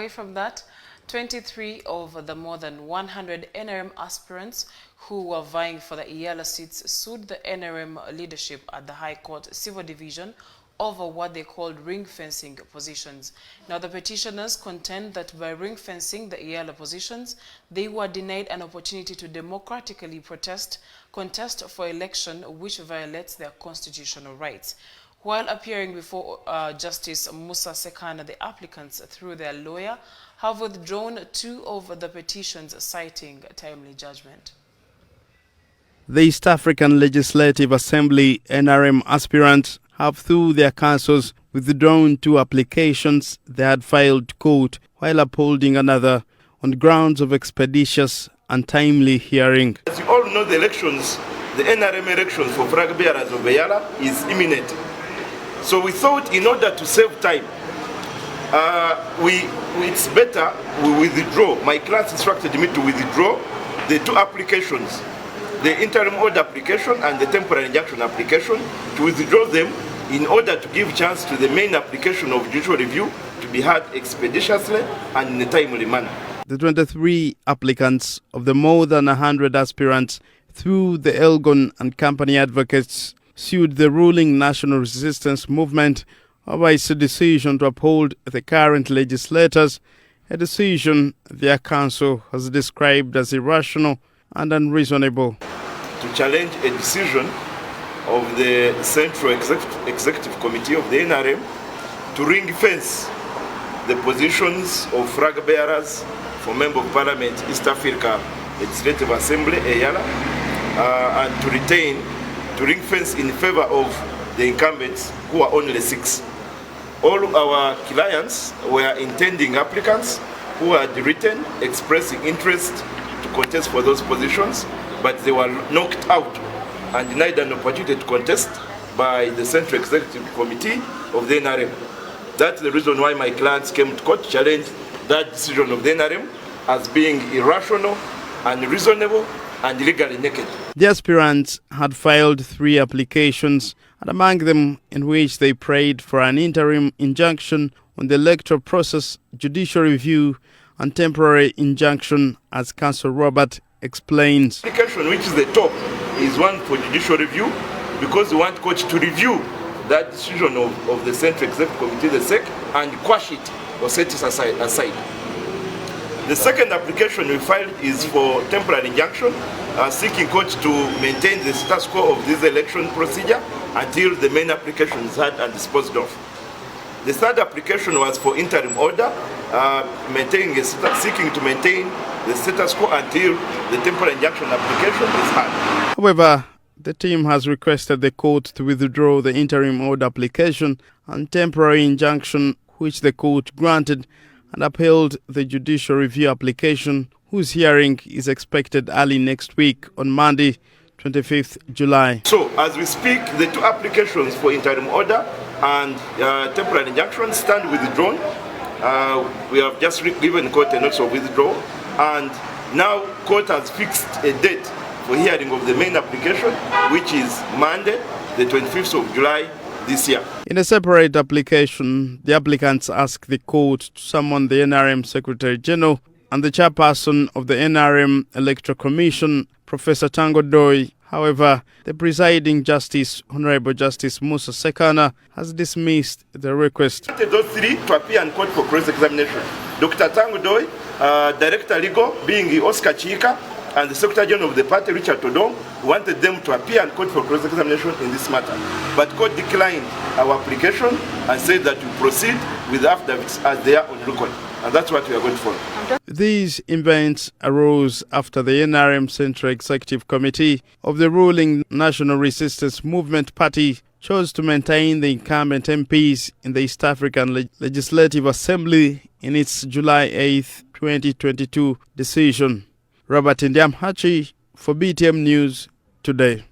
away from that, 23 of the more than 100 NRM aspirants who were vying for the EALA seats sued the NRM leadership at the High Court Civil Division over what they called ring-fencing positions. Now, the petitioners contend that by ring-fencing the EALA positions, they were denied an opportunity to democratically contest for election which violates their constitutional rights. While appearing before Justice Musa Ssekaana, the applicants, through their lawyer, have withdrawn 2 of the petitions, citing timely judgment. The East African Legislative Assembly NRM aspirants have, through their councils, withdrawn 2 applications they had filed to court while upholding another on grounds of expeditious and timely hearing. As you all know, the NRM elections for flag bearers of EALA is imminent. So we thought, in order to save time, it's better we withdraw. My class instructed me to withdraw the 2 applications, the interim order application and the temporary injunction application, to withdraw them in order to give chance to the main application of judicial review to be heard expeditiously and in a timely manner. The 23 applicants of the more than 100 aspirants, through the Elgon and company advocates, sued the ruling National Resistance Movement over its decision to uphold the current legislators, a decision their council has described as irrational and unreasonable. To challenge a decision of the Central Executive Committee of the NRM to ring-fence the positions of flag bearers for Member of Parliament, East Africa Legislative Assembly, EALA, and to ring-fence in favor of the incumbents, who are only 6. All our clients were intending applicants who had written expressing interest to contest for those positions, but they were knocked out and denied an opportunity to contest by the Central Executive Committee of the NRM. That's the reason why my clients came to court to challenge that decision of the NRM as being irrational, unreasonable, and legally naked. The aspirants had filed 3 applications, and among them in which they prayed for an interim injunction on the electoral process, judicial review, and temporary injunction, as Counsel Robert explains. The application which is the top is one for judicial review, because we want court to review that decision of the Central Executive Committee, the SEC, and quash it or set it aside. The second application we filed is for temporary injunction, seeking court to maintain the status quo of this election procedure until the main application is heard and disposed of. The third application was for interim order, seeking to maintain the status quo until the temporary injunction application is heard. However, the team has requested the court to withdraw the interim order application and temporary injunction, which the court granted, and upheld the judicial review application, whose hearing is expected early next week on Monday, 25th July. So, as we speak, the 2 applications for interim order and temporary injunction stand withdrawn. We have just given court a notice of withdrawal, and now court has fixed a date for hearing of the main application, which is Monday, the 25th of July this year. In a separate application, the applicants ask the court to summon the NRM Secretary General and the chairperson of the NRM Electoral Commission, Professor Tango Doi. However, the presiding Justice, Honorable Justice Musa Ssekaana, has dismissed the request. Those 3 to appear in court for cross-examination. Dr. Tango Doi, Director Legal, being Oscar Chika, and the Secretary General of the party, Richard Todong, wanted them to appear in court for cross-examination in this matter. But court declined our application and said that we proceed with the affidavits as they are on record. And that's what we are going for. These events arose after the NRM Central Executive Committee of the ruling National Resistance Movement Party chose to maintain the incumbent MPs in the East African Legislative Assembly in its July 8, 2022 decision. Robert Ndiamhachi for BTM News Today.